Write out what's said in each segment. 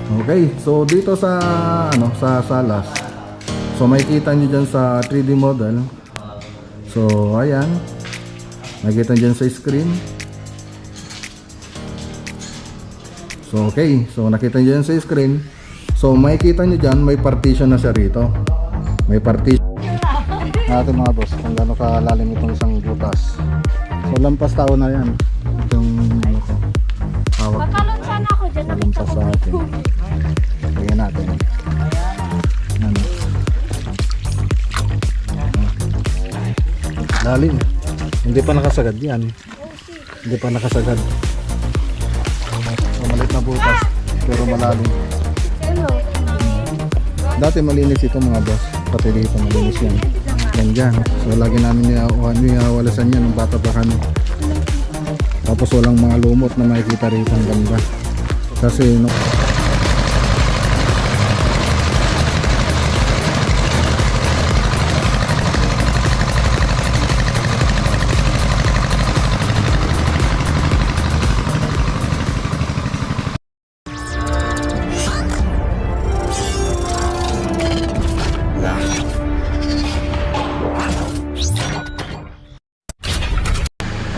Okay, so dito sa sa Salas. So makikita niyo diyan sa 3D model. So ayan. Nakita niyo diyan sa screen. So okay, so nakita niyo diyan sa screen. So makikita niyo diyan may partition na siya rito. May partition. Natin mga boss, kung gaano kalalim itong isang butas. So lampas tao na yan. Itong ano ko. Hawak. Pakalon sana ako dyan. Lampas sa atin. Tingnan natin. Ano? Lalim. Hindi pa nakasagad yan. Hindi pa nakasagad. So, maliit na butas. Pero malalim. Ano? Dati malinis ito mga boss. Pati dito malinis yan. Yan dyan. So lagi namin niwawalasan yan ng bata pa kami. Tapos walang mga lumot na makikita rito. Ang ganda. Kasi no,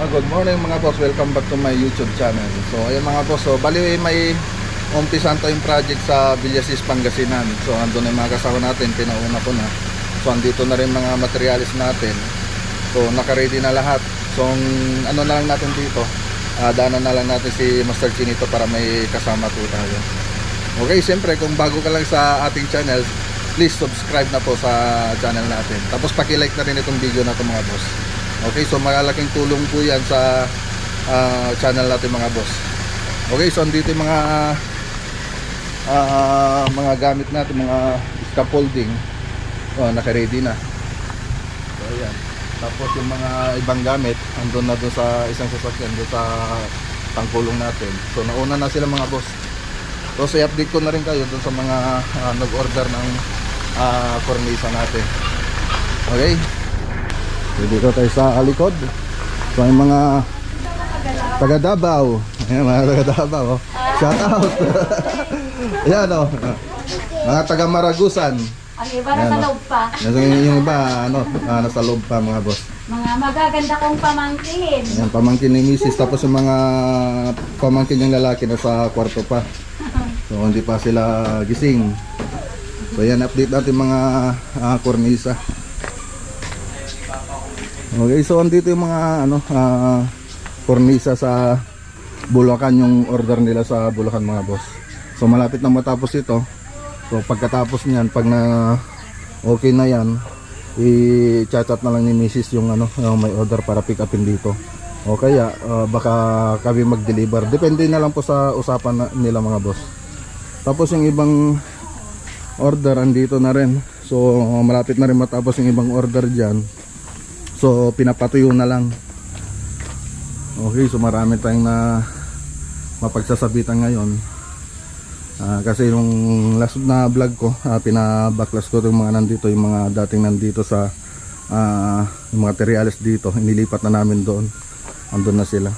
good morning mga boss, welcome back to my YouTube channel. So ayan mga boss, so bali may umpisan tayong project sa Villasis, Pangasinan. So andun na yung mga kasama natin, pinauna ko na. So andito na rin mga materialis natin. So naka-ready na lahat. So ano na lang natin dito, daanan na lang natin si Master Chinito para may kasama po tayo. Okay, siyempre kung bago ka lang sa ating channel, please subscribe na po sa channel natin. Tapos paki-like na rin itong video na ito mga boss. Okay, so malaking tulong po yan sa channel natin mga boss. Okay, so andito yung mga gamit natin, mga scaffolding. Naka-ready na. So ayan. Tapos yung mga ibang gamit andun na doon sa isang sasakyan, doon sa tangkulong natin. So nauna na sila mga boss. So i-update ko na rin kayo doon sa mga nag-order ng cornisa natin. Okay. So dito tayo sa alikod. So yung mga taga Davao. Ayan mga taga Davao. Shout out. Ayan o. Mga taga Maragusan. Ang iba nasa loob pa. Yung iba nasa loob pa mga boss. Mga magaganda kong pamangkin. Ayan, pamangkin ni Mrs. Tapos yung mga pamangkin yung lalaki nasa kwarto pa. So hindi pa sila gising. So yan, update natin mga kornisa. Okay, so andito yung mga kornisa sa Bulacan, yung order nila sa Bulacan mga boss. So malapit na matapos ito. So pagkatapos niyan, pag na okay na yan, i-chat na lang ni Mrs. yung may order para pick upin dito. O kaya baka kami mag-deliver. Depende na lang po sa usapan nila mga boss. Tapos yung ibang order andito na rin. So malapit na rin matapos yung ibang order dyan. So pinapatuyo na lang. Okay, so marami tayong na mapagsasabitan ngayon. Kasi nung last na vlog ko, pinabaklas ko yung mga nandito, yung mga dating nandito sa yung materials dito, inilipat na namin doon. Andun na sila.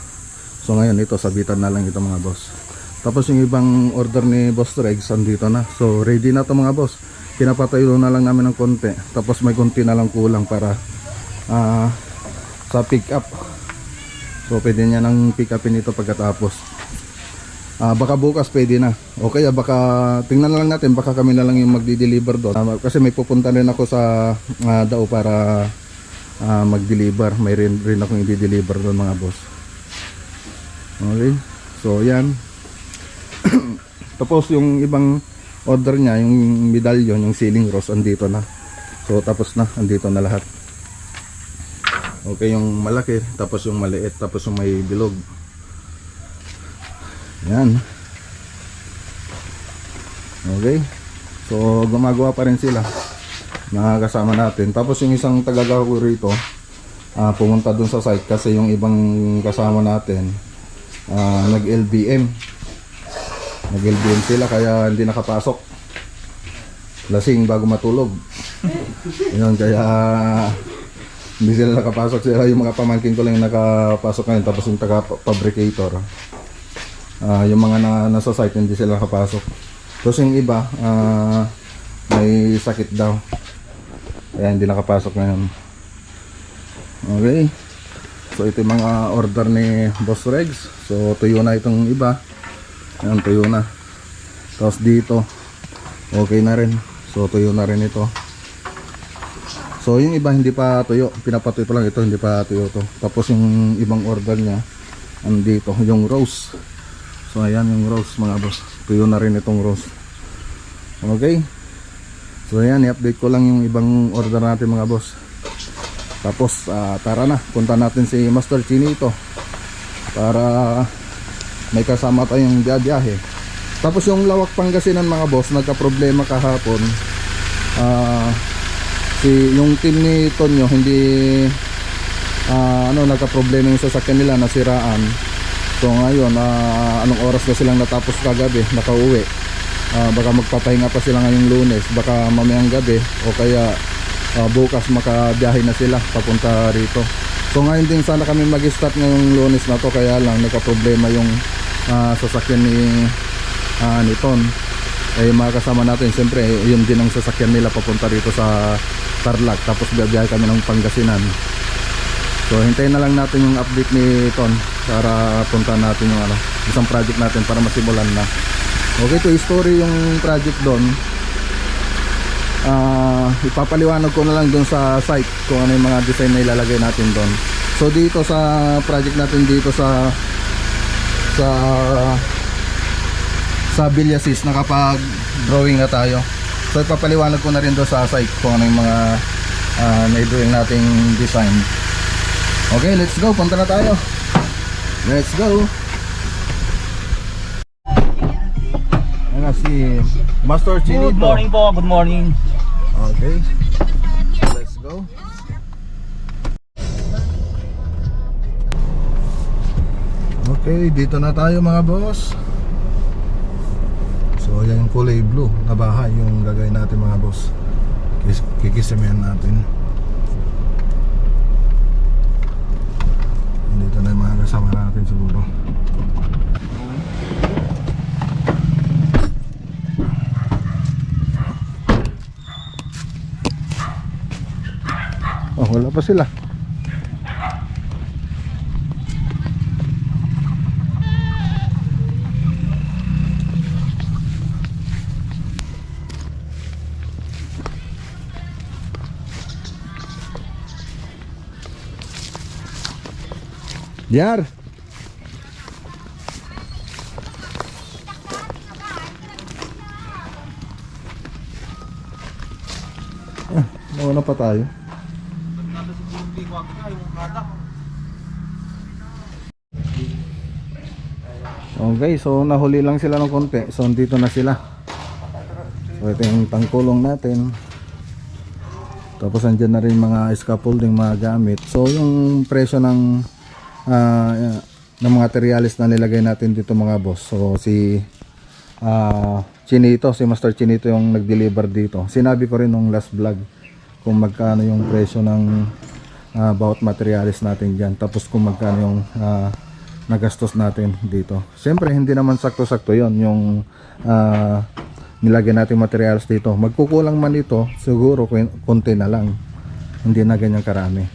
So ngayon ito, sabitan na lang ito mga boss. Tapos yung ibang order ni Boss Regs andito na. So ready na to mga boss. Pinapatayo na lang namin ng konti. Tapos may konti na lang kulang para sa pick up. So pwede niya nang pick upin ito pagkatapos. Baka bukas pwede na. O kaya baka tingnan na lang natin, baka kami na lang yung magdi-deliver doon. Kasi may pupunta rin ako sa Dao para mag-deliver. May rin akong i-deliver doon mga boss. Okay. So yan. Tapos yung ibang order niya, yung medallion, yung ceiling rose andito na. So tapos na, andito na lahat. Okay, yung malaki, tapos yung maliit, tapos yung may bilog. Yan. Okay. So gumagawa pa rin sila, mga kasama natin. Tapos yung isang tagagawa rito, pumunta dun sa site kasi yung ibang kasama natin nag-LBM sila kaya hindi nakapasok. Lasing bago matulog. Yun, kaya hindi sila nakapasok. Sila yung mga pamangkin ko lang yung nakapasok ngayon. Tapos yung taga-fabricator, yung mga nasa site hindi sila nakapasok. Tapos yung iba, may sakit daw. Kaya hindi nakapasok ngayon. Okay. So ito yung mga order ni Boss Regs. So tuyo na itong iba. Ayan, tuyo na. Tapos dito, okay na rin. So tuyo na rin ito. So yung iba hindi pa tuyo, pinapatuyo pa lang ito, hindi pa tuyo to. Tapos yung ibang order niya andito, yung rose. So ayan yung rose mga boss. Tuyo na rin itong rose. Okay. So ayan, i-update ko lang yung ibang order natin mga boss. Tapos tara na, punta natin si Master Chinito para may kasama tayong biyahe. Tapos yung Lawak Pangasinan mga boss, nagka-problema kahapon. Yung team ni Tonyo hindi nagka-problema yung sasakyan nila, nasiraan. So ngayon anong oras na silang natapos kagabi, nakauwi. Baka magpapahinga pa sila ngayong Lunes, baka mamayang gabi o kaya bukas makabiyahe na sila papunta rito. So ngayon din sana kami mag-start ngayong Lunes na to, kaya lang nagka-problema yung sasakyan ni Ton. Mga kasama natin, siyempre yun din ang sasakyan nila papunta rito sa Tarlac, tapos biyahe kami ng Pangasinan. So hintayin na lang natin yung update ni Ton para punta natin yung isang project natin para masimulan na. Okay, to story yung project doon. Ipapaliwanag ko na lang doon sa site kung ano yung mga design na ilalagay natin doon. So dito sa project natin dito sa Villasis, nakapag-drawing na tayo. So ipapaliwanag ko na rin doon sa site kung ano yung mga na-drawing nating design. Okay, let's go. Punta na tayo. Let's go. Ayan na si Master Chinito. Good morning po, good morning. Okay, let's go. Okay, dito na tayo mga boss. So yan yung kulay blue na bahay yung gagawin natin mga boss. Kikisimihan natin. Dito na yung mga kasama natin siguro. Oh, wala pa sila. Yar. Nauna pa tayo. Okay, so nahuli lang sila ng konti. So dito na sila. So ito yung tangkulong natin. Tapos andyan na rin mga scaffolding, mga gamit. So yung presyo ng materialis na nilagay natin dito mga boss. So si Chinito, si Master Chinito yung nag-deliver dito. Sinabi ko rin nung last vlog kung magkano yung presyo ng bawat materialis natin dyan. Tapos kung magkano yung nagastos natin dito. Siyempre hindi naman sakto-sakto yon yung nilagay natin materials dito. Magkukulang man ito, siguro konti na lang, hindi na ganyan karami.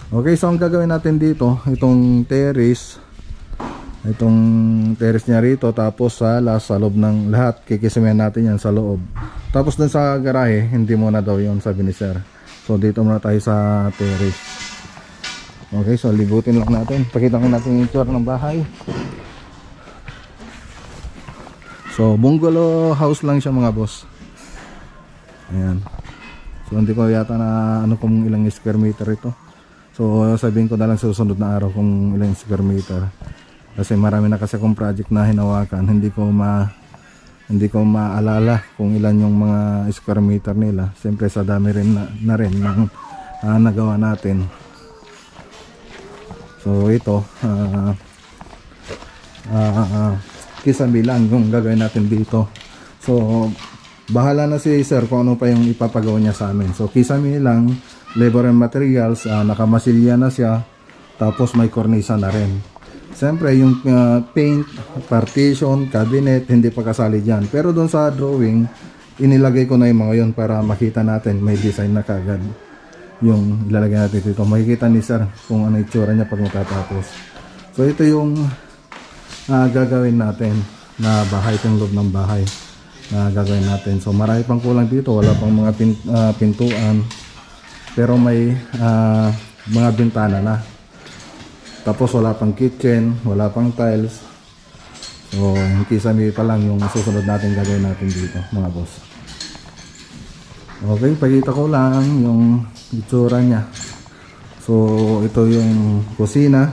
Okay, so ang gagawin natin dito, itong terrace niya rito, tapos sa loob ng lahat, kikisimen natin yan sa loob. Tapos dun sa garahe, hindi muna daw yon, sabi ni sir. So dito muna tayo sa terrace. Okay, so libutin lang natin. Pakita ko natin yung tour ng bahay. So bungalow house lang siya mga boss. Ayan. So hindi ko yata na kung ilang square meter ito. So sabihin ko na lang sa susunod na araw kung ilang square meter. Kasi marami na kasi akong project na hinawakan. Hindi ko maalala kung ilan yung mga square meter nila. Siyempre sa dami rin na rin ng nagawa natin. So ito kisame lang yung gagawin natin dito. So bahala na si sir kung ano pa yung ipapagawa niya sa amin. So kisame lang, labor and materials, nakamasilya na siya, tapos may kornisa na rin. Siyempre, yung paint, partition, cabinet, hindi pa kasali dyan. Pero doon sa drawing, inilagay ko na yung mga yun para makita natin, may design na kagad yung ilalagay natin dito. Makikita ni sir kung ano itsura niya pag matatapos. So, ito yung gagawin natin na bahay, itong loob ng bahay na gagawin natin. So, marami pang kulang dito. Wala pang mga pintuan. Pero may mga bintana na. Tapos wala pang kitchen, wala pang tiles. So, yung kisame pa lang yung susunod natin gagawin natin dito, mga boss. Okay, pakita ko lang yung itsura niya. So, ito yung kusina.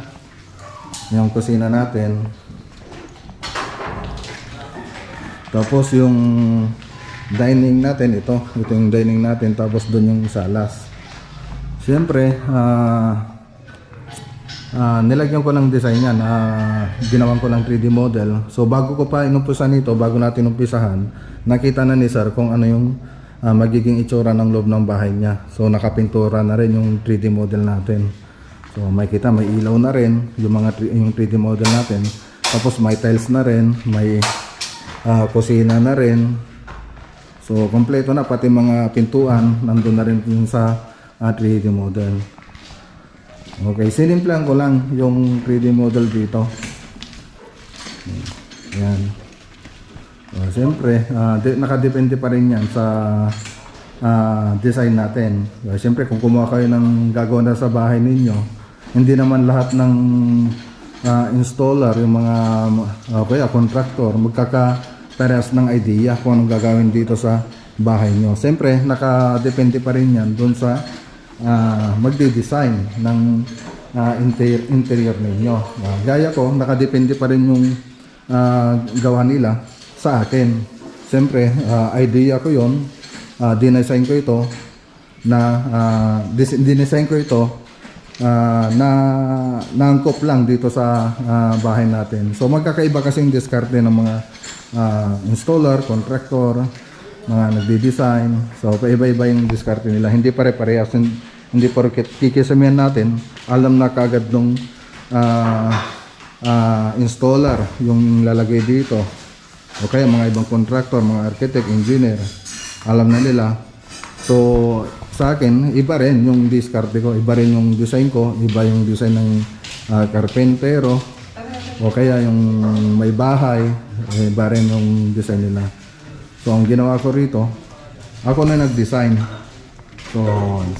Yung kusina natin. Tapos yung dining natin, ito yung dining natin. Tapos doon yung salas. Siyempre, nilagyan ko ng design yan, ginawan ko ng 3D model. So bago ko pa inumpisahan nito, bago natin umpisahan, nakita na ni sir kung ano yung magiging itsura ng loob ng bahay niya. So nakapintura na rin yung 3D model natin. So makikita may ilaw na rin yung 3D model natin. Tapos may tiles na rin, may kusina na rin. So kompleto na, pati mga pintuan nandun na rin yung sa 3D model. Okay, sinimplahan ko lang yung 3D model dito. Ayan. Siyempre, nakadepende pa rin yan sa design natin. Siyempre, kung kumuha kayo ng gagawa na sa bahay ninyo, hindi naman lahat ng installer, yung mga contractor, magkakaparehas ng idea kung anong gagawin dito sa bahay nyo. Siyempre, nakadepende pa rin yan dun sa magde-design ng interior ninyo. Gaya ko, nakadepende pa rin yung gawa nila sa akin. Siyempre, idea ko yon, dinesign ko ito na naangkop lang dito sa bahay natin. So magkakaiba kasing diskarte ng mga installer, contractor, mga nagdi-design. So paiba-iba yung diskarte nila, hindi pare-parehas. Hindi porket kikisamihan natin, alam na kagad nung installer yung lalagay dito, o kaya mga ibang contractor, mga architect, engineer, alam na nila. So sa akin, iba rin yung diskarte ko, iba rin yung design ko, iba yung design ng karpentero, o kaya yung may bahay, iba rin yung design nila. So ang ginawa ko rito, ako na nag-design. So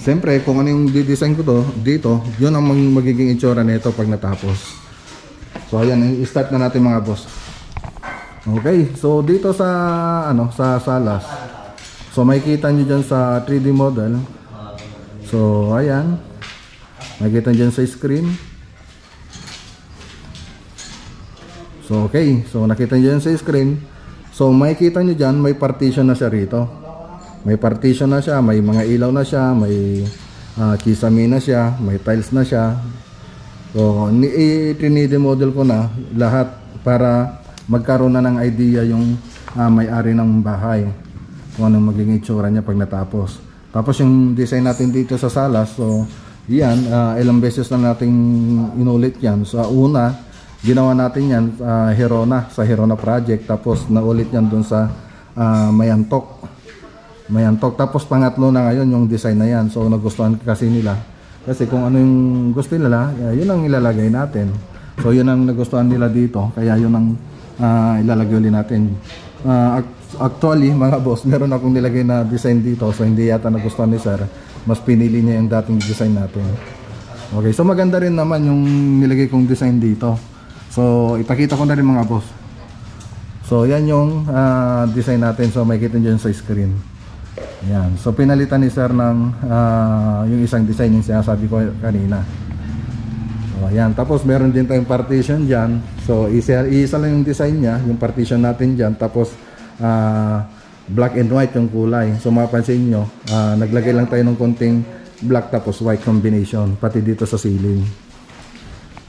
siyempre kung ano yung di-design ko dito, yun ang magiging itsura nito pag natapos. So ayan, i-start na natin mga boss. Okay, so dito sa sa salas, so makikita nyo dyan sa 3D model. So ayan, makikita nyo dyan sa screen. So okay, so nakita nyo dyan sa screen. So makikita nyo dyan, may partition na siya rito. May partition na siya, may mga ilaw na siya, may kisame na siya, may tiles na siya. So i-3D model ko na lahat para magkaroon na ng idea yung may-ari ng bahay, kung anong magiging itsura niya pag natapos. Tapos yung design natin dito sa salas, so yan, ilang beses na nating inulit yan. So una, ginawa natin yan sa Herona project, tapos naulit yan dun sa Mayantok. Tapos pangatlo na ngayon yung design na yan. So nagustuhan kasi nila, kasi kung ano yung gusto nila, yun ang ilalagay natin. So yun ang nagustuhan nila dito, kaya yun ang ilalagay ulit natin. Actually mga boss, meron akong nilagay na design dito, so hindi yata nagustuhan ni sir, mas pinili niya yung dating design natin. Okay, so maganda rin naman yung nilagay kong design dito. So ipakita ko na rin mga boss. So yan yung design natin, so makikita nyo sa screen. Yan, so pinalitan ni sir ng yung isang design yung sinasabi ko kanina. So ayan, tapos meron din tayong partition dyan. So isa lang yung design niya, yung partition natin dyan. Tapos black and white yung kulay. So mapapansin nyo, naglagay lang tayo ng konting black tapos white combination, pati dito sa ceiling.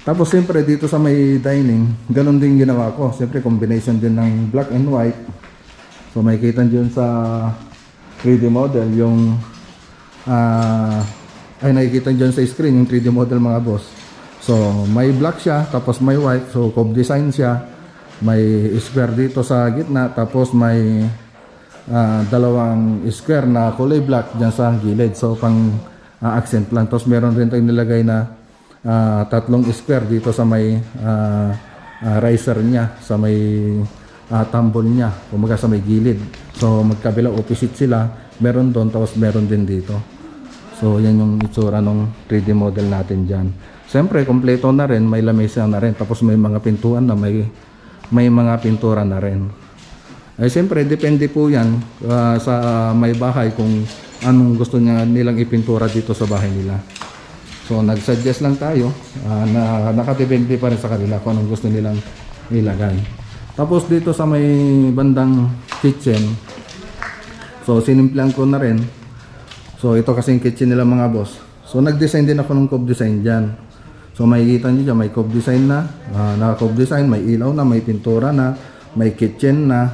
Tapos siyempre dito sa may dining, ganun din ginawa ko. Siyempre combination din ng black and white. So makikita dyan sa 3D model yung nakikita dyan sa screen yung 3D model mga boss. So may black siya, tapos may white, so cove design siya. May square dito sa gitna, tapos may dalawang square na kulay black dyan sa gilid. So pang accent lang. Tapos meron rin tayong nilagay na tatlong square dito sa may riser niya, sa may tumble niya, kumaga sa may gilid. So magkabila opposite sila, meron doon tapos meron din dito. So yan yung itsura ng 3D model natin dyan. Siyempre kompleto na rin, may lamesa na rin, tapos may mga pintuan na may mga pintura na rin. Ay siyempre depende po yan sa may bahay kung anong gusto nilang ipintura dito sa bahay nila. So nag-suggest lang tayo na nakadepende pa rin sa kanila kung anong gusto nilang ilagay. Tapos dito sa may bandang kitchen, so sinimplan ko na rin. So ito kasing kitchen nila mga boss. So nag-design din ako ng cove design dyan. So makikita nyo dyan, may cove design na, naka-cove design, may ilaw na, may pintura na, may kitchen na.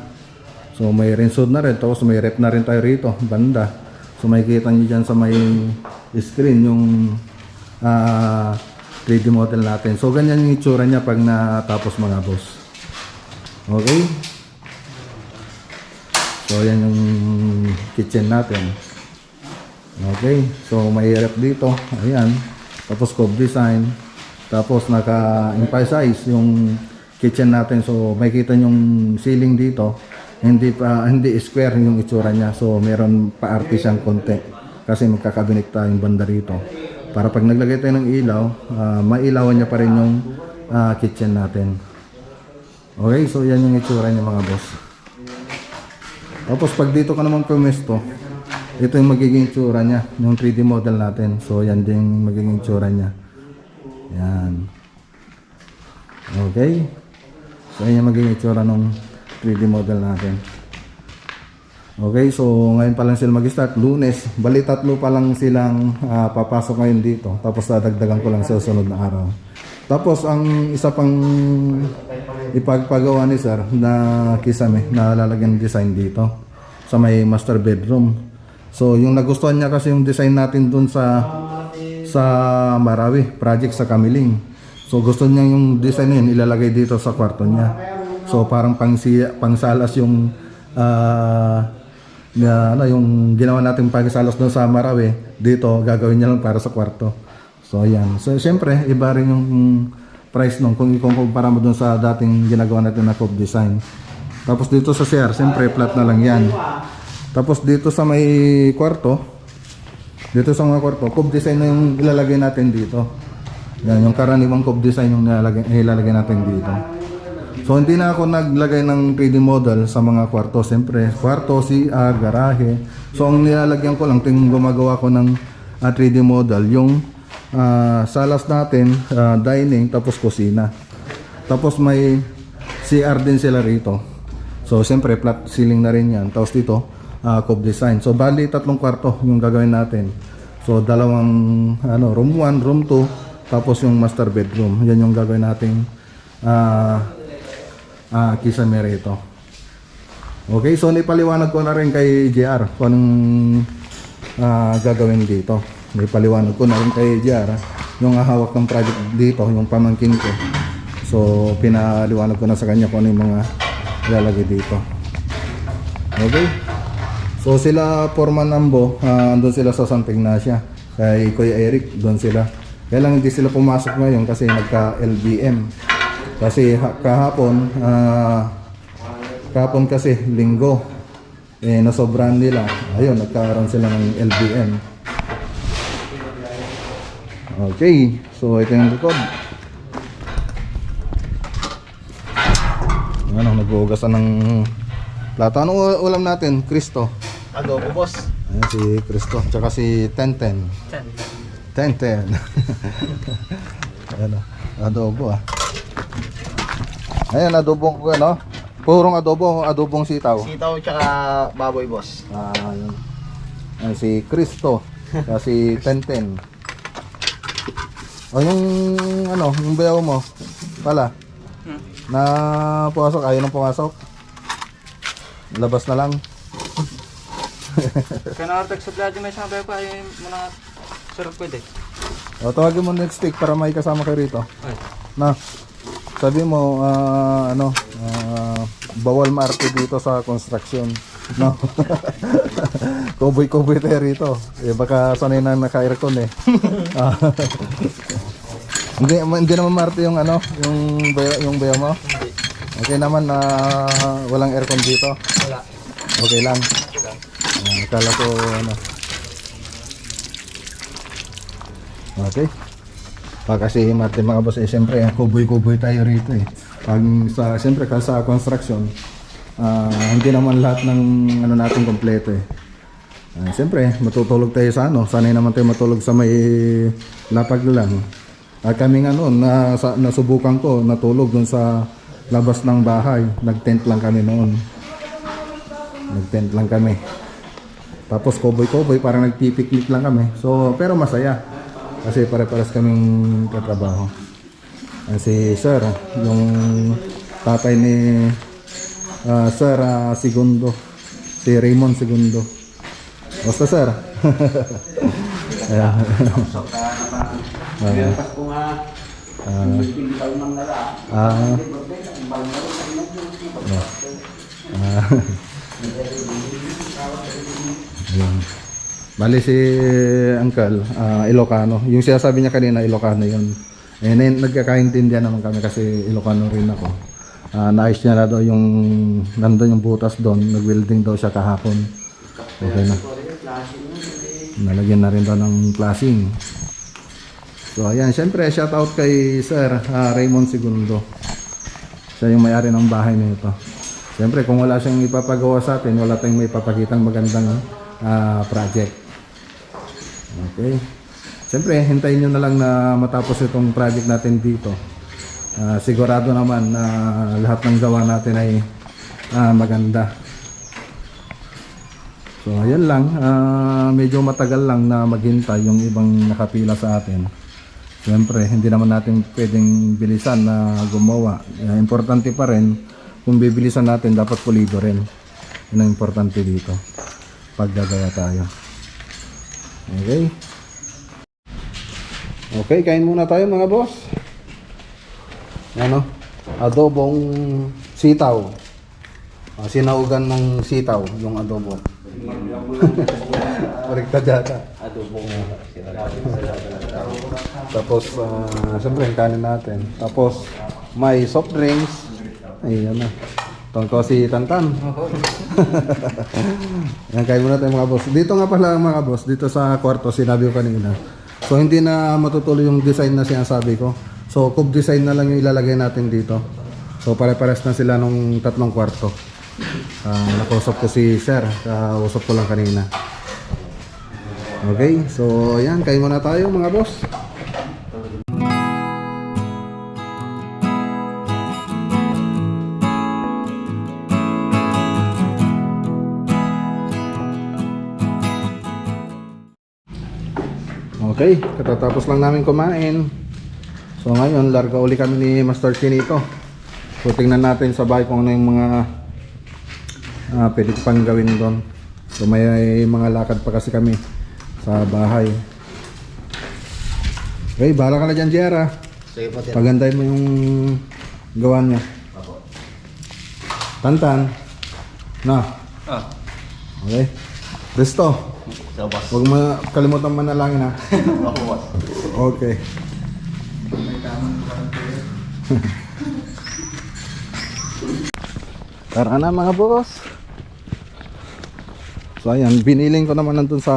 So may rinse na rin, tapos may rep na rin tayo rito, banda. So makikita nyo dyan sa may screen yung 3D model natin. So ganyan yung itsura niya pag natapos mga boss. Okay? So yan yung kitchen natin. Okay, so may rep dito, ayan. Tapos cove design. Tapos naka-emphasize yung kitchen natin. So makikita yung ceiling dito, hindi square yung itsura niya. So meron pa arte siyang konti kasi magkakabinik tayong banda rito. Para pag naglagay tayo ng ilaw, mailawan niya pa rin yung kitchen natin. Okay, so yan yung itsura niya mga boss. Tapos pag dito ka naman pumesto, ito yung magiging itsura niya, yung 3D model natin. So yan din yung magiging itsura niya. Yan. Okay. So yan yung magiging itsura ng 3D model natin. Okay, so ngayon pa lang sila mag-start, Lunes. Bali tatlo pa lang silang papasok ngayon dito. Tapos dadagdagan ko lang sa susunod na araw. Tapos ang isa pang ipagpagawa ni sir na kisame na lalagyan design dito sa may master bedroom. So yung nagustuhan niya kasi yung design natin dun sa Marawi project sa Kamiling. So gusto niya yung design na yun ilalagay dito sa kwarto niya. So parang pangsalas yung yung ginawa nating pagsalas doon sa Marawi, dito gagawin niya lang para sa kwarto. So ayan. So siyempre iba rin yung price nung kung ikukumpara mo doon sa dating ginagawa natin na cove design. Tapos dito sa CR, siyempre flat na lang yan. Tapos dito sa may kwarto, cove design na yung ilalagay natin dito. Yan, yung karaniwang cove design yung ilalagay natin dito. So hindi na ako naglagay ng 3D model sa mga kwarto. Siyempre, kwarto, CR, garahe. So ang nilalagyan ko lang, ting gumagawa ko ng 3D model, yung salas natin, dining, tapos kusina. Tapos may CR din sila rito. So siyempre, flat ceiling na rin yan. Tapos dito, cove design. So bali tatlong kwarto yung gagawin natin. So dalawang room 1, room 2, tapos yung master bedroom. Yan yung gagawin nating kisame rito. Okay, so nipaliwanag ko na rin kay JR kung anong gagawin dito. Nipaliwanag ko na rin kay JR yung hawak ng project dito, yung pamangkin ko. So pinaliwanag ko na sa kanya kung ano yung mga ilalagay dito. Okay. So sila Foreman Nambo, andun sila sa Santa Ignacia. Kay Kuya Eric, doon sila. Kaya lang hindi sila pumasok ngayon kasi nagka-LBM. Kasi kahapon kasi linggo, nasobrahan nila. Ayun, nagkaroon sila ng LBM. Okay, so ito yung likod. Ano, nag-uugasan ng plato. Anong ulam natin, Kristo? Adobo, boss. Ayan si Kristo, tsaka si Tenten. Tenten. Ayan, adobo Ayan, adobo ko purong adobong sitaw. Sitaw tsaka baboy, boss. Ayan. Ayan si Kristo, tsaka si Tenten. O yung bayaw mo pala na pumasok, ayaw nang pumasok. Labas na lang. Kaya nakartag sa vlog may sabi pa, ayun mo na sarap pwede. O, tawagin mo next week para may kasama kayo rito. Na, sabi mo, bawal maarte dito sa construction. No? Kuboy-kuboy tayo rito. Eh, baka sanay na naka-aircon eh. Hindi naman maarte yung yung bayo mo? Okay naman na walang aircon dito? Wala. Okay lang. Akala ko Okay. Kasi Martin mga boss, siyempre kuboy-kuboy tayo rito eh. Siyempre sa construction, hindi naman lahat ng natin kompleto eh. Siyempre matutulog tayo sa sanay naman tayo matulog sa may lapag lang. Kami nga noon, nasubukan ko natulog dun sa labas ng bahay. Nag-tent lang kami noon. Nag-tent lang kami. Tapos kuboy-kuboy, parang nagpipiknik lang kami. So, pero masaya. Kasi pare-pares kaming katrabaho. Si Sir, yung tatay ni Sir Segundo. Si Raymond Segundo. Basta Sir. Ayan. Bali si Uncle, Ilocano. Yung sinasabi niya kanina, Ilocano yun. Eh, nagkakaintindihan naman kami kasi Ilocano rin ako. Naayos niya na daw yung, nandun yung butas doon. Nag-welding daw siya kahapon. Okay na. Nalagyan na rin daw ng flashing. So ayan, syempre shout out kay Sir Raymond Segundo. Siya yung may-ari ng bahay na ito. Syempre kung wala siyang ipapagawa sa atin, wala tayong may papakitang magandang project. Okay. Siyempre, hintayin nyo na lang na matapos itong project natin dito. Sigurado naman na lahat ng gawa natin ay maganda. So, ayan lang. Medyo matagal lang na maghintay yung ibang nakapila sa atin. Siyempre, hindi naman natin pwedeng bilisan na gumawa. Importante pa rin, kung bibilisan natin, dapat pulido rin. Yun ang importante dito. Paggagawa tayo. Okay. Okay, kain muna tayo mga boss. Ano? Adobong sitaw. Sinaugan ng sitaw yung adobo. Baliktad yata. Adobong tapos, siyempre yung kanin natin. Tapos, may soft drinks. Ayan na. Tungkol si Tantan. Yan, kain muna tayo mga boss. Dito nga pala mga boss, dito sa kwarto, sinabi ko kanina. So hindi na matutuloy yung design na sinasabi ko. So cube design na lang yung ilalagay natin dito. So pare-pares na sila nung 3 kwarto. Nakausap ko si Sir, kausap ko lang kanina. Okay, so yan, kain muna tayo mga boss. Okay, katatapos lang namin kumain. So ngayon, larga uli kami ni Master Chinito. So tingnan natin sa bahay kung ano yung mga pwede pang gawin doon. So may mga lakad pa kasi kami sa bahay. Okay, bahala ka na dyan, Jera. Sige po, Tito. Pagandahin mo yung gawa niya. Tantan. Na. Okay. Resto. So, boss. Huwag kalimutan manalangin ha. Ako, boss. Okay. Tara na mga boss. So ayan, biniling ko naman nandun sa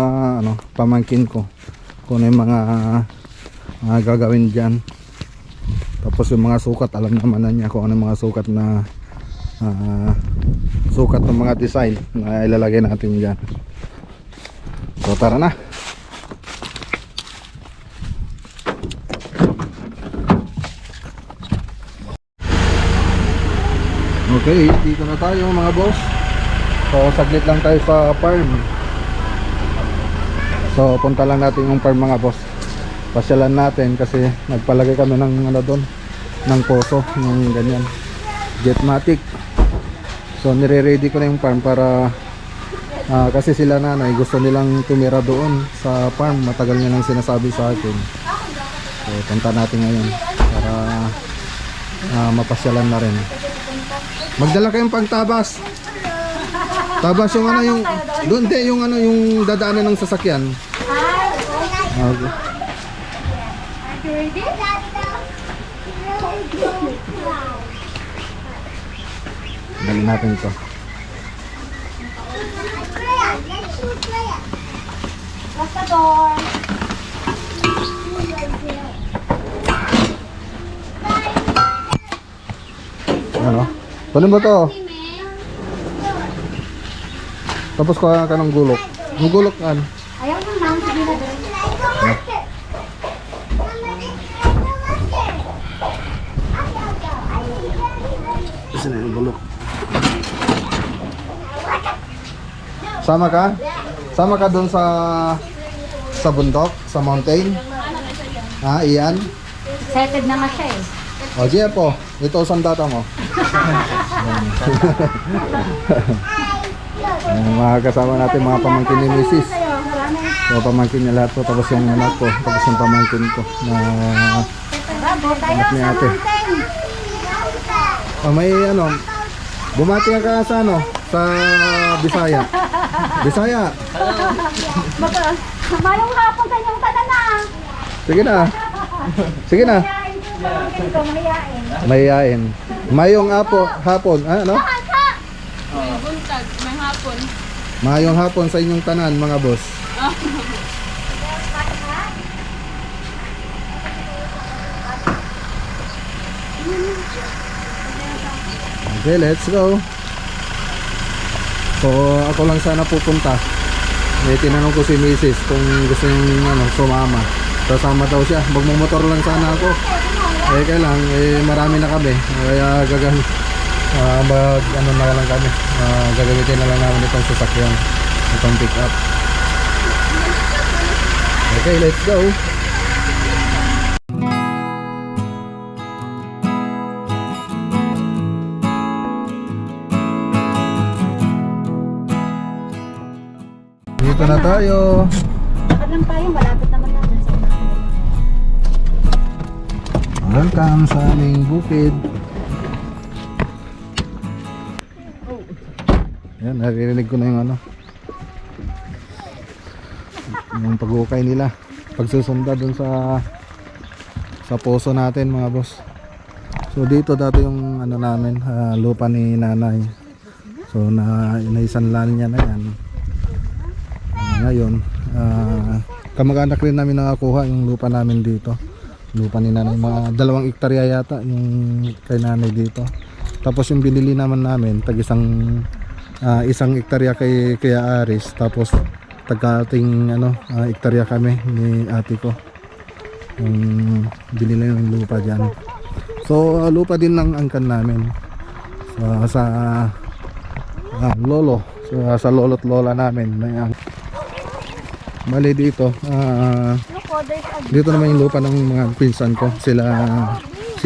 pamangkin ko kung ano yung mga gagawin dyan. Tapos yung mga sukat, alam naman na niya kung ano yung mga sukat na sukat ng mga design na ilalagay natin dyan. So tara na. Okay, dito na tayo mga boss. So saglit lang tayo sa farm. So punta lang natin yung farm mga boss. Pasyalan natin kasi nagpalagay kami ng doon, ng poso, ng ganyan Jetmatic. So nire-ready ko na yung farm para kasi sila nanay gusto nilang tumira doon sa farm. Matagal nilang sinasabi sa akin So punta natin ngayon para mapasyalan na rin. Magdala kayong pagtabas. Tabas yung ano yung doon din yung ano yung dadaanan ng sasakyan. Okay. Dali natin ito. Basta door. Ano? Tuloy mo to. Tapos kuha ka ng gulok. Yung gulok kan. Ayaw mo na. Sige na doon. Kasi na yung gulok. Sama ka? Sama ka doon sa bundok, sa mountain? Ah, iyan? Excited na nga siya eh. O, Gia po. Ito ang data mo. Mga kasama natin, mga pamangkin ni Mrs. So, pamangkin niya lahat po. Tapos yung anak ko. Tapos yung pamangkin ko. Na anak ni ate. O, may ano. Bumati ka sa ano? Sa Bisaya. Bisaya. Mayong hapon sa inyong tanan na. Sige na. Sige na. Pamangkin ko, mahihain. Mayayain. Mayong hapon. Ah, ano? May buntag, may hapon. Mayong hapon sa inyong tanan, mga boss. Okay, let's go. So, ako lang sana pupunta. Tinanong ko si Mrs. kung gusto niyang sumama. Kasama daw siya. Magmumotor lang sana ako. Kailang, marami na kami. Kaya na lang kami. Gagamitin na lang namin itong sasakyan. Itong pick up. Okay, let's go. Dito na tayo. Lakad lang tayo, malapit naman natin sa unahan. Welcome sa aming bukid. Yan, naririnig ko na yung yung pag-ukay nila. Pagsusunda dun sa poso natin, mga boss. So dito dati yung namin, lupa ni nanay. So naisanlan niya na yan. Ngayon, kamag-anak rin namin nakakuha yung lupa namin dito. Lupa ni nanay, mga 2 hektarya yata yung kay nanay dito. Tapos yung binili namin tag isang hektarya kay Aris. Tapos tagkating hektarya kami ni ate ko. Yung binili yung lupa dyan. So lupa din ng angkan namin. Sa lolo. So, sa lolo't lola namin. Mali dito. Dito naman yung lupa ng mga pinsan ko. Sila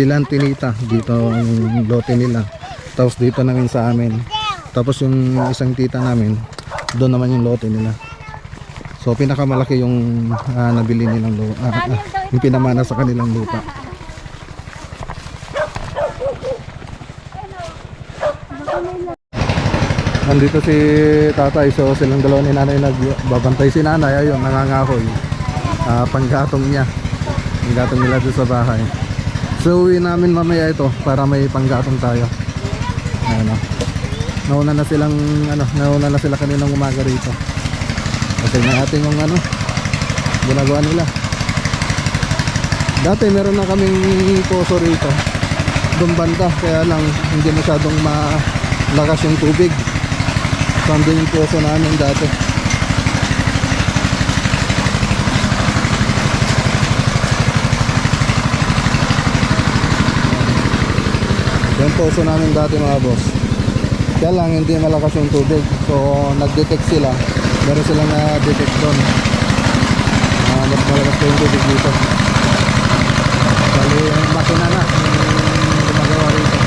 ang tinita. Dito yung lote nila. Tapos dito namin sa amin. Tapos yung isang tita namin, doon naman yung lote nila. So pinakamalaki yung nabili nilang lupa. Yung pinamana sa kanilang lupa. Nandito si tatay, so silang dalawa ni nanay nagbabantay. Si nanay, ayun, nangangahoy. Panggatong niya. Panggatong nila doon sa bahay. So uwi namin mamaya ito para may panggatong tayo. Nauna na sila kaninang umaga rito. Kasi natin yung ginagawa nila. Dati meron na kaming poso rito. Doon banda, kaya lang hindi masyadong malakas yung tubig. So andun yung poso namin dati. Yung poso namin dati, mga boss. Kaya lang hindi malakas yung tubig. So nag-detect sila. Meron silang na-detect doon. Mas malakas yung tubig dito. Bali yung makina na yung gumagawa rito.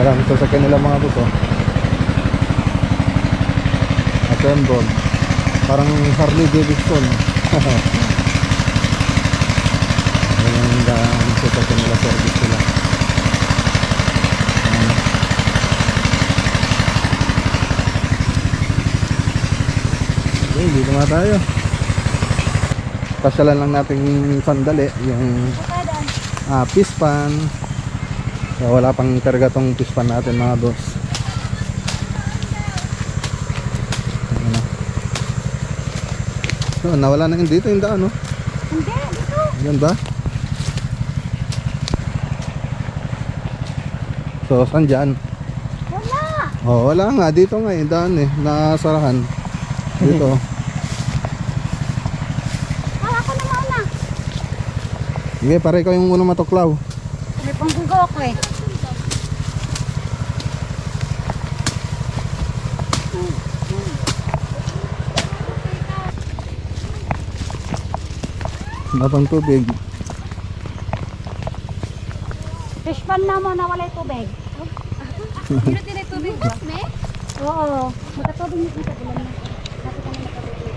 Marami sasakyan nila mga boss oh. Assemble. Parang Harley Davidson. Ayan ang sasakyan nila, service sila. Ayan. Okay, dito nga tayo. Pasyalan lang natin sandali yung pispan. So, wala pang karga tong pispan natin mga boss. Ayan na. So, nawala na yun dito yung daan no? Hindi, dito. Yan ba? So, saan dyan? Wala. Oh, wala nga. Dito nga yung daan eh. Nasarahan. Dito. Ako na mauna. Sige, pare ko yung unang matuklaw. May panggugaw ako eh. Napang tubig. Fish pan naman na wala tubig. Hindi tinay tubig ba? Me? Oo. Magkatubig nito sa bulan na. Kasi kami nakatubig.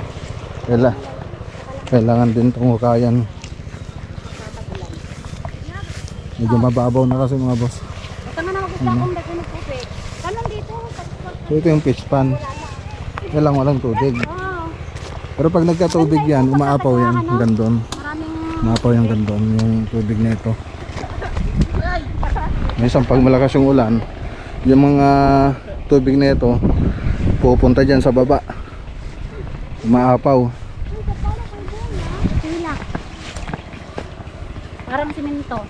Kailangan din itong hukayan. Medyo mababaw na kasi mga boss. Ito nga na gusto akong dagyan ng tubig. Kanon dito. So ito yung fish pan. Kailangan walang tubig. Oo. Pero pag nagkatubig yan, umaapaw yan hanggang doon. Maraming... Umaapaw yan hanggang doon yung tubig na ito. Minsan pag malakas yung ulan, yung mga tubig na ito pupunta dyan sa baba. Umaapaw. Sila. Parang simento.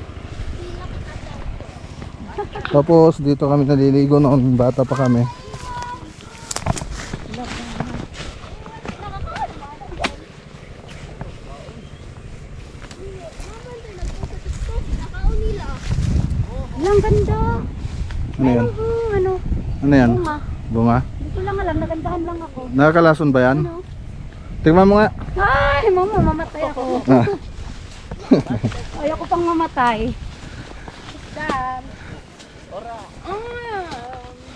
Tapos dito kami naliligo noon, bata pa kami. Ang ganda. Ano yan? Ano? Ano yan? Bunga. Bunga? Hindi ko lang alam. Nagandahan lang ako. Nakakalason ba yan? Ano? Tingnan mo nga. Ay, mama, mamatay ako. Ah. Ayoko pang mamatay.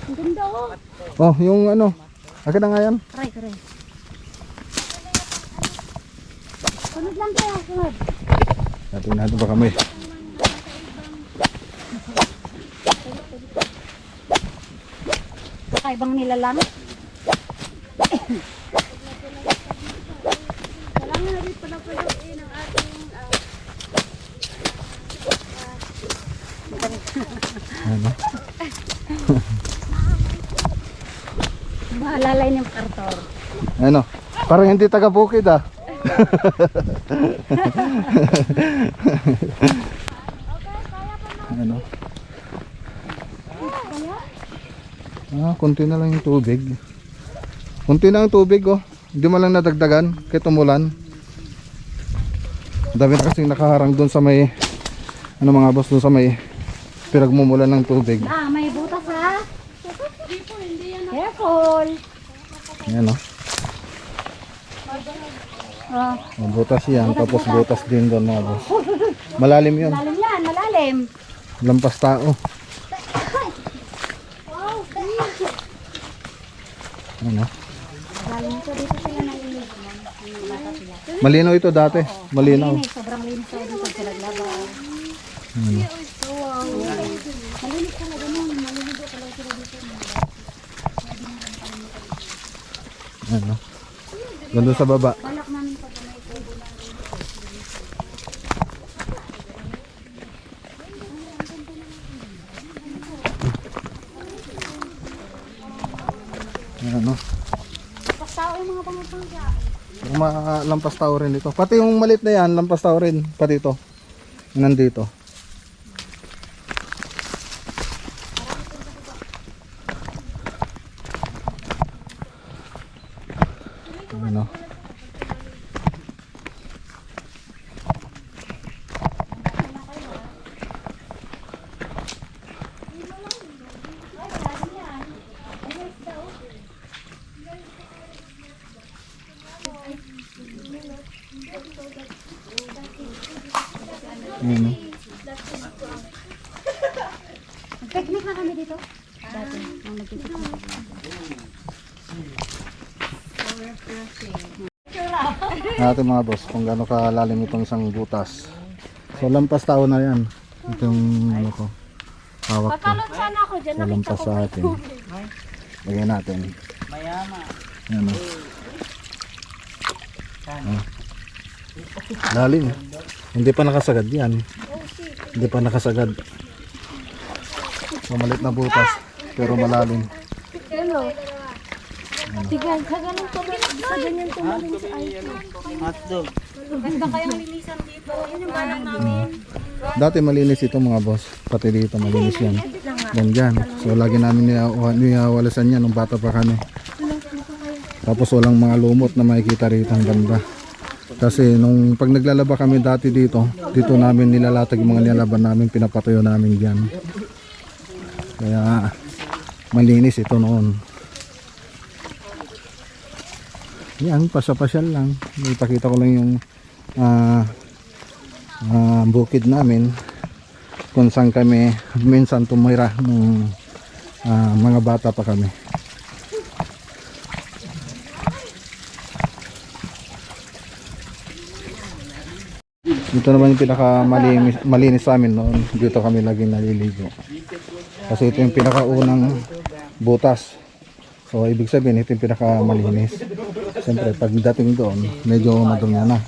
Ang ganda oh. Oh, yung ano. Akin na nga yan. Try. Sunod lang tayo. Sunod. Natin ba kami? Kakaibang nilalang. Kailangan na rin palapaluin ang ating Ano? Mahalalay ng kartor. Ano? Parang hindi taga bukid ah. Ano? Konti na lang yung tubig. Konti na ang tubig oh. Hindi mo lang nadagdagan kahit umulan. Dami na kasing nakaharang doon sa may ano mga boss, doon sa may pinagmumulan ng tubig. Ah, may butas ha. Careful. Ayan oh. Oh, Butas yan, tapos butas din doon mga boss. Malalim yun. malalim yan, malalim. Lampas tao. Ano? Malalim ito, dito sila naliligo. Malinaw ito dati. Malinaw. Linis, sobrang linis ako dito sa laglaba. Malinis talaga nun, maliligo talaga sila dito. Ano? Ganda sa baba. Balak namin pag may tubo na. Ano? Tapos tao yung mga pangapangga. Lampas tao rin ito. Pati yung malit na yan, lampas tao rin. Pati ito. Nandito. Ano? Ano? Picnic na kami dito. Dati, nung nagtitik na. Natin mga boss kung gaano kalalim itong isang butas. So lampas tao na yan. Itong ano ko. Hawak ko. Pakalot sana ako dyan. So lampas sa atin. Lagyan natin. Ayan o. Lalim. Hindi pa nakasagad yan. Hindi pa nakasagad. So malit na butas. Pero malalim. Hello. Sige, sa ganun tumalin. Sa ganyan tumalin si Aiko. Hotdog. Ganda kayang linisan dito. Yun yung balak namin. Dati malinis ito mga boss. Pati dito malinis yan. Yan dyan. So lagi namin niwawalasan yan nung bata pa kami. Tapos walang mga lumot na makikita rito. Ang ganda. Kasi nung pag naglalaba kami dati dito, dito namin nilalatag yung mga nilalaban namin, pinapatuyo namin dyan. Kaya malinis ito noon. Yan, pasya-pasyal lang. Ipakita ko lang yung bukid namin kung saan kami minsan tumira nung mga bata pa kami. Dito naman yung pinaka malinis sa amin noon. Dito kami laging naliligo. Kasi ito yung pinakaunang butas. So ibig sabihin ito yung pinaka malinis. Siyempre pagdating doon medyo madumi na.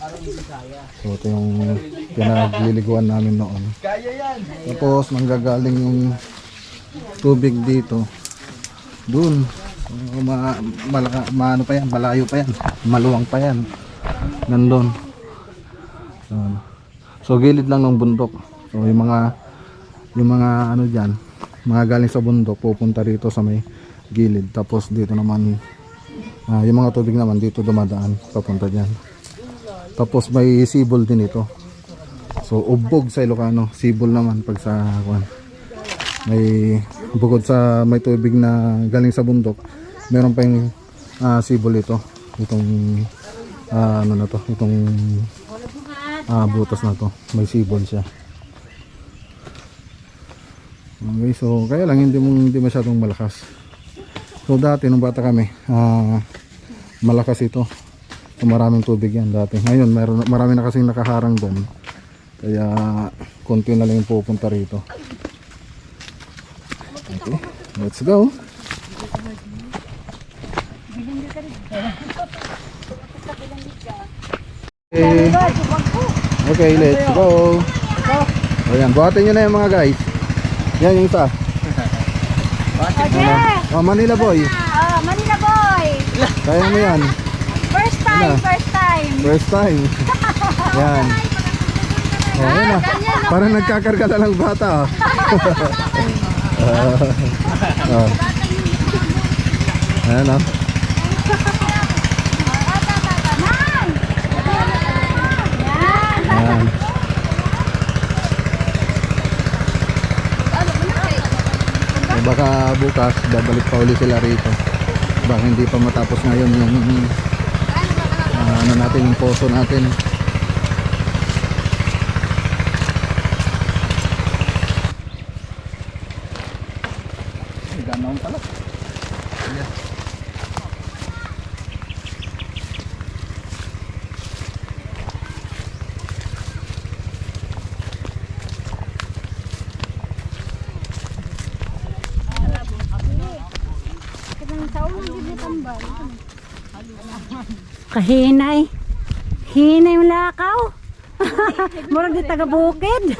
So ito yung pinagliliguan namin noon. Tapos manggagaling yung tubig dito. Doon. So, ano pa yan, malayo pa yan. Maluwang pa yan. Nandun. So gilid lang ng bundok. So yung mga ano diyan, mga galing sa bundok pupunta rito sa may gilid. Tapos dito naman yung mga tubig naman dito dumadaan papunta diyan. Tapos may sibol din ito. So ubog sa Ilocano, sibol naman pag sa kuan. May bukod sa may tubig na galing sa bundok, meron pa yung sibol ito. Itong ano na to, itong butas na to, may sibol siya. Okay, so kaya lang hindi masyadong malakas. So dati nung bata kami, malakas ito. So maraming tubig yan dati. Ngayon marami na kasing nakaharang doon. Kaya konti na lang yung pupunta rito. Okay, let's go. Okay, let's go. Ayan, buhatin nyo na yung mga guys. Yan yung isa. Oh, Manila boy. Oh, Manila boy. Kaya mo yan. First time, first time. First time. Yan. Oh, yan na. Parang nagkakarga na lang bata. Oh. Ayan o. Ayan. Baka bukas babalik pa uli sila rito. Baka hindi pa matapos ngayon yung ano natin, yung poso natin. Ganaon pala. Kahinay. Hinay yung lakaw. Murag di taga bukid.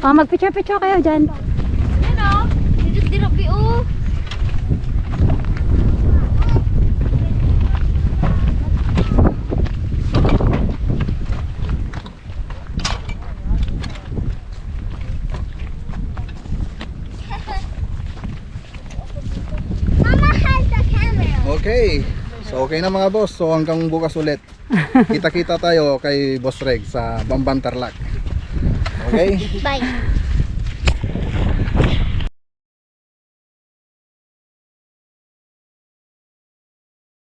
Oh, magpicture-picture kayo dyan. Ano? Dito dirapi oh. Okay. So okay na mga boss. So hanggang bukas ulit. Kita-kita tayo kay Boss Reg sa Bamban Tarlac. Okay? Bye.